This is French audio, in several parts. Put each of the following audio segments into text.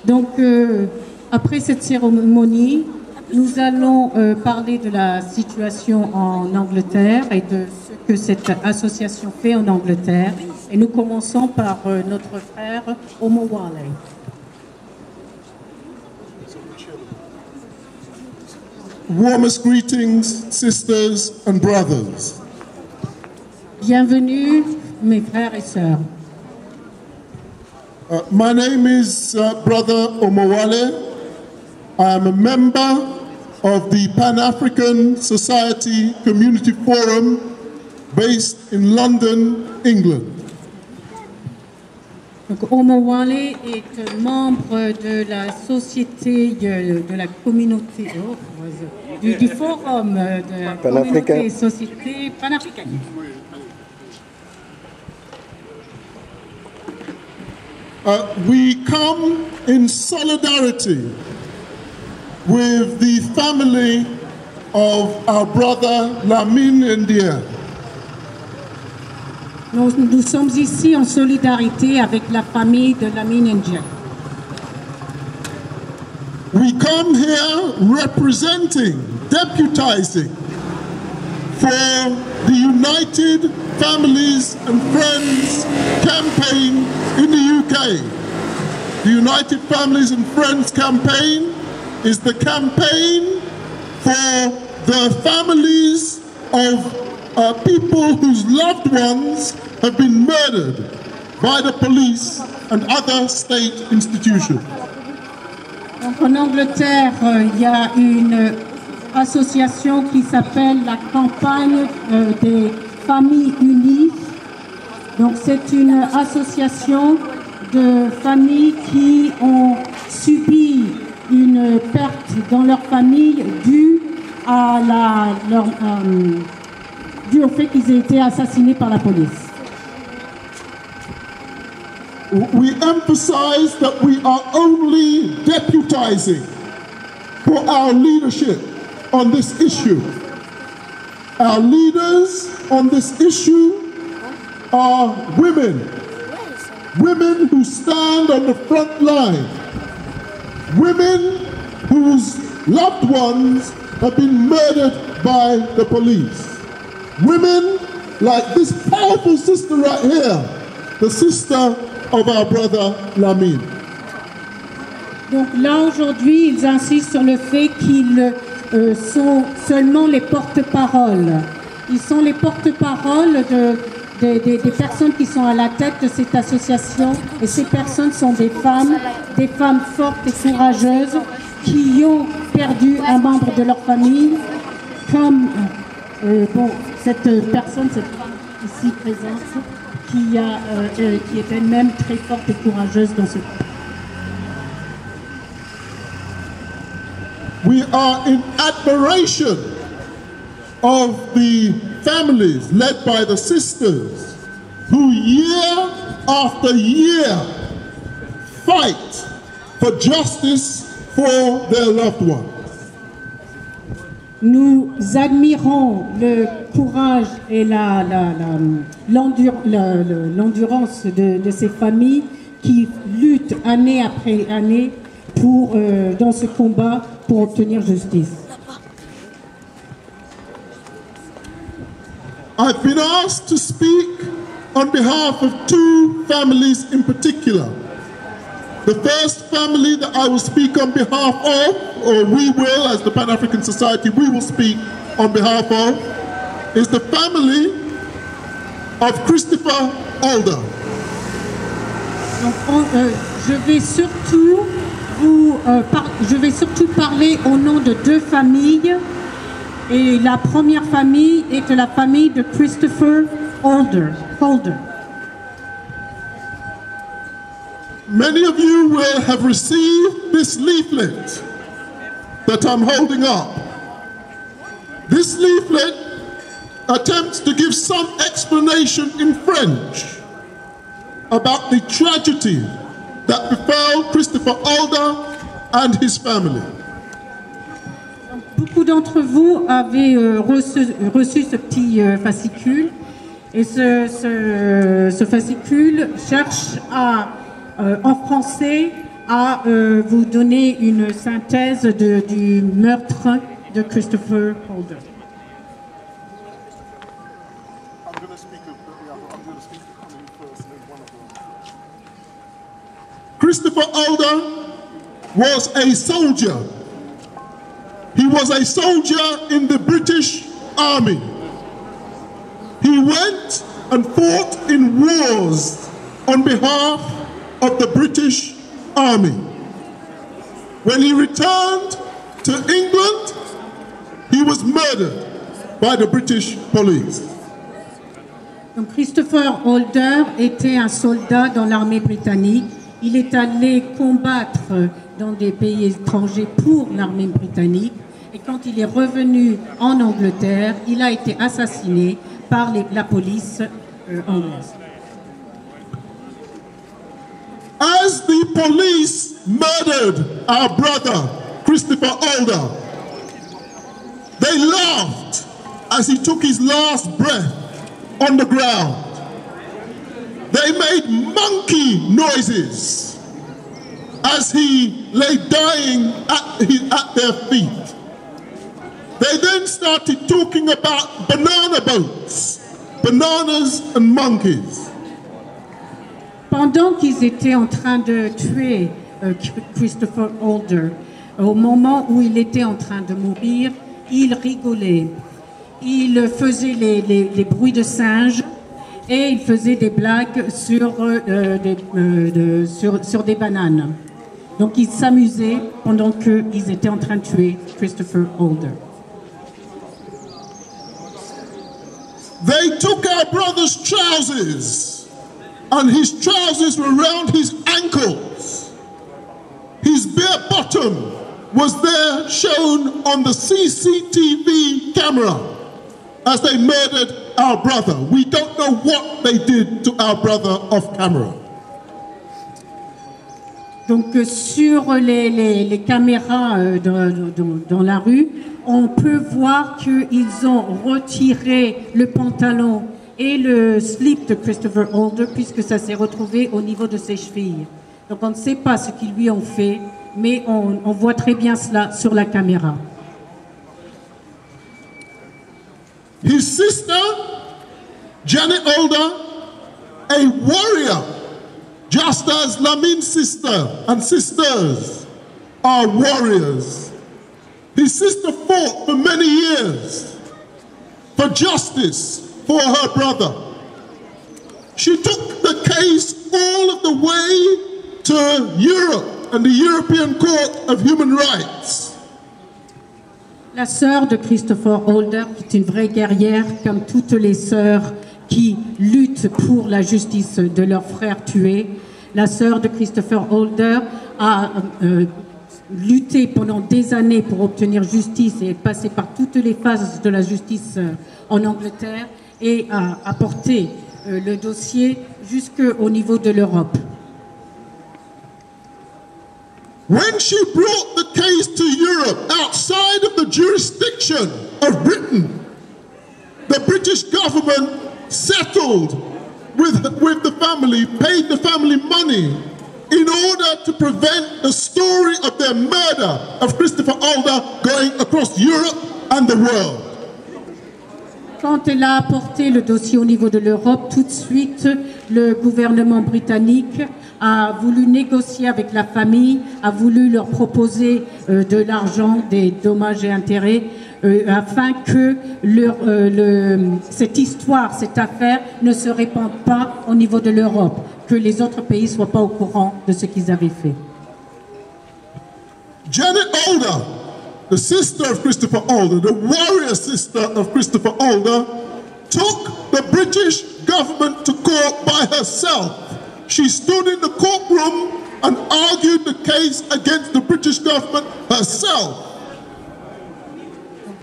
Donc, après cette cérémonie, nous allons parler de la situation en Angleterre et de ce que cette association fait en Angleterre. Et nous commençons par notre frère Omowale. Warmest greetings, sisters and brothers. Bienvenue, mes frères et sœurs. My name is Brother Omowale. I am a member of the Pan-African Society Community Forum based in London, England. Donc, Omowale est membre de la société de la communauté du forum de la communauté et société panafricaine. We come in solidarity with the family of our brother Lamine Ndiaye. Nous sommes ici en solidarité avec la famille de Lamine Ndiaye. We come here representing, deputizing for the United Families and Friends campaign in the UK. The United Families and Friends campaign is the campaign for the families of people whose loved ones have been murdered by the police and other state institutions. Donc en Angleterre, il y a une association qui s'appelle la campagne des familles unies. Donc c'est une association de familles qui ont subi une perte dans leur famille due au fait qu'ils aient été assassinés par la police. We emphasize that we are only deputizing for our leadership on this issue. Our leaders on this issue are women. Women who stand on the front line. Women whose loved ones have been murdered by the police. Women like this powerful sister right here, the sister of our brother Lamine. Donc là aujourd'hui, ils insistent sur le fait qu'ils sont seulement les porte-paroles. Ils sont les porte-paroles des personnes qui sont à la tête de cette association. Et ces personnes sont des femmes fortes et courageuses qui ont perdu un membre de leur famille, comme cette personne, cette femme ici présente, qui est elle-même très forte et courageuse dans ce cas. We are in admiration of the families led by the sisters who year after year fight for justice for their loved ones. Nous admirons le courage et l'endurance de ces familles qui luttent année après année dans ce combat pour obtenir justice. I've been asked to speak on behalf of two families in particular. The first family that I will speak on behalf of, or we will, as the Pan-African Society, we will speak on behalf of, is the family of Christopher Alder. Donc, je vais surtout parler au nom de deux familles. Et la première famille est la famille de Christopher Alder. Many of you will have received this leaflet that I'm holding up. This leaflet attempts to give some explanation in French about the tragedy that befell Christopher Alder and his family. Beaucoup d'entre vous avez reçu ce petit fascicule, et ce fascicule cherche à, en français à vous donner une synthèse du meurtre de Christopher Holder. Christopher Holder was a soldier. He was a soldier in the British Army. He went and fought in wars on behalf of the British Army. When he returned to England, he was murdered by the British police. Donc Christopher Holder était un soldat dans l'armée britannique. Il est allé combattre dans des pays étrangers pour l'armée britannique. Et quand il est revenu en Angleterre, il a été assassiné par la police anglaise. As the police murdered our brother, Christopher Holder, they laughed as he took his last breath on the ground. They made monkey noises as he lay dying at their feet. They then started talking about banana boats, bananas and monkeys. Pendant qu'ils étaient en train de tuer Christopher Holder, au moment où il était en train de mourir, il rigolait. Il faisait les bruits de singe et il faisait des blagues sur des bananes. Donc il s'amusait pendant qu'ils étaient en train de tuer Christopher Holder. They took our brother's trousers, and his trousers were around his ankles. His bare bottom was there shown on the CCTV camera as they murdered our brother. We don't know what they did to our brother off camera. Donc sur les caméras dans la rue, on peut voir qu'ils ont retiré le pantalon et le slip de Christopher Holder puisque ça s'est retrouvé au niveau de ses chevilles. Donc on ne sait pas ce qu'ils lui ont fait, mais on voit très bien cela sur la caméra. His sister, Janet Holder, a warrior, just as Lamin's sister and sisters are warriors. His sister fought for many years for justice for her brother. She took the case all of the way to Europe and the European Court of Human Rights. La sœur de Christopher Holder, qui est une vraie guerrière, comme toutes les sœurs qui luttent pour la justice de leurs frères tués, la sœur de Christopher Holder a lutté pendant des années pour obtenir justice et est passée par toutes les phases de la justice en Angleterre et a porté le dossier jusqu'au niveau de l'Europe. When she brought the case to Europe outside of the jurisdiction of Britain, the British government settled with the family, paid the family money in order to prevent the story of their murder of Christopher Holder going across Europe and the world. Quand elle a apporté le dossier au niveau de l'Europe, tout de suite, le gouvernement britannique a voulu négocier avec la famille, a voulu leur proposer de l'argent, des dommages et intérêts, afin que cette histoire, cette affaire ne se répande pas au niveau de l'Europe, que les autres pays ne soient pas au courant de ce qu'ils avaient fait. Janet Holder, the sister of Christopher Holder, the warrior sister of Christopher Holder, took the British government to court by herself. She stood in the courtroom and argued the case against the British government herself.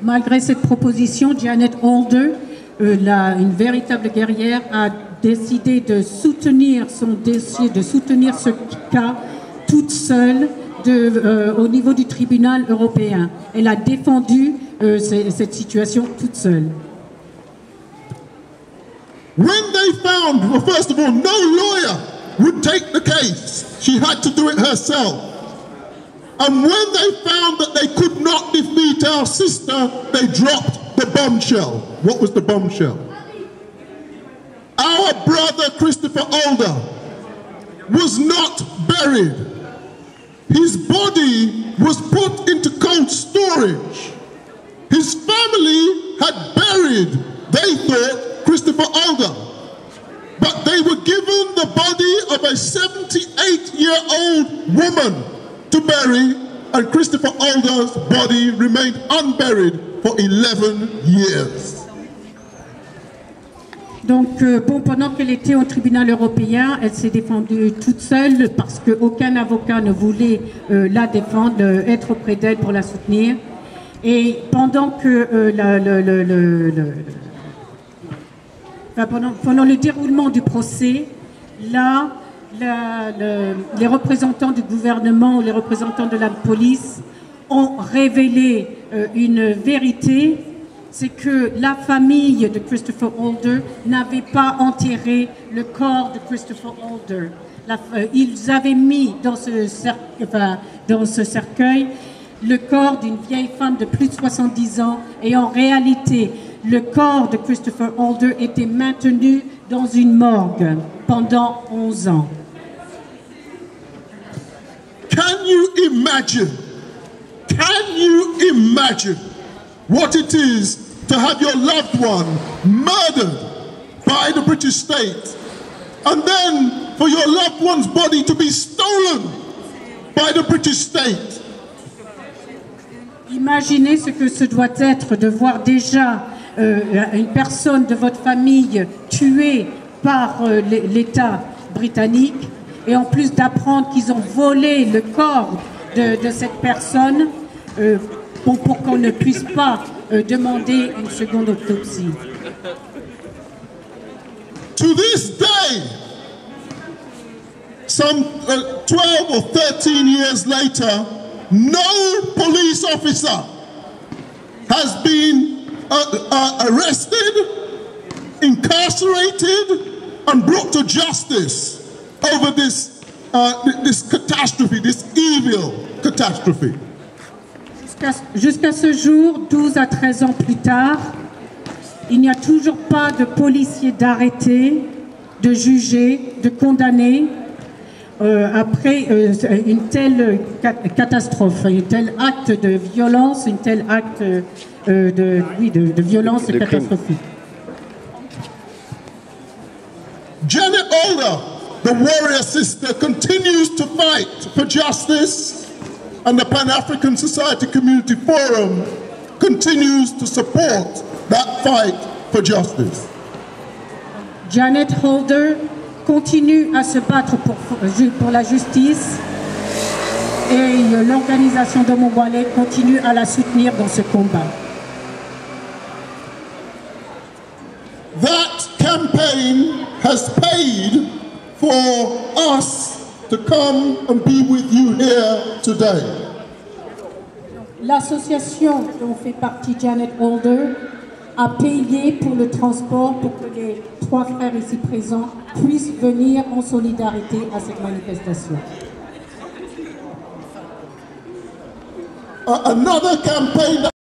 Malgré cette proposition, Janet Holder, une véritable guerrière, a décidé de soutenir son dossier, de soutenir ce cas toute seule au niveau du tribunal européen. Elle a défendu cette situation toute seule. When they found, well, first of all, no lawyer would take the case, She had to do it herself. And when they found that they could not defeat our sister, they dropped the bombshell. What was the bombshell? Our brother Christopher Older was not buried. His body was put into cold storage. His family had buried, they thought, Christopher Older. But they were given the body of a 78-year-old woman to bury, and Christopher Older's body remained unburied for 11 years. Donc, pendant qu'elle était au tribunal européen, elle s'est défendue toute seule parce qu'aucun avocat ne voulait la défendre, être auprès d'elle pour la soutenir. Et pendant que pendant le déroulement du procès, là, les représentants du gouvernement ou les représentants de la police ont révélé une vérité. C'est que la famille de Christopher Older n'avait pas enterré le corps de Christopher Older. Ils avaient mis dans ce cercueil le corps d'une vieille femme de plus de 70 ans et en réalité, le corps de Christopher Older était maintenu dans une morgue pendant 11 ans. Can you imagine what it is to have your loved one murdered by the British state, and then for your loved one's body to be stolen by the British state? Imaginez ce que ce doit être de voir déjà une personne de votre famille tuée par l'État britannique et en plus d'apprendre qu'ils ont volé le corps de cette personne pour qu'on ne puisse pas demander une seconde autopsie. To this day, some 12 or 13 years later, no police officer has been arrested, incarcerated, and brought to justice over this catastrophe, this evil catastrophe. Jusqu'à ce jour, 12 à 13 ans plus tard, il n'y a toujours pas de policiers d'arrêter, de juger, de condamner après une telle catastrophe, un tel acte de violence, un tel acte de violence catastrophique. Janet Older, the warrior sister, continues to fight for justice, and the Pan-African Society Community Forum continues to support that fight for justice. Janet Older continue à se battre pour la justice et l'organisation de Mongwale continue à la soutenir dans ce combat. That campaign has paid for us to come and be with you here today. L'association dont fait partie Janet Older a payé pour le transport pour que les 3 frères ici présents puissent venir en solidarité à cette manifestation. Another campaign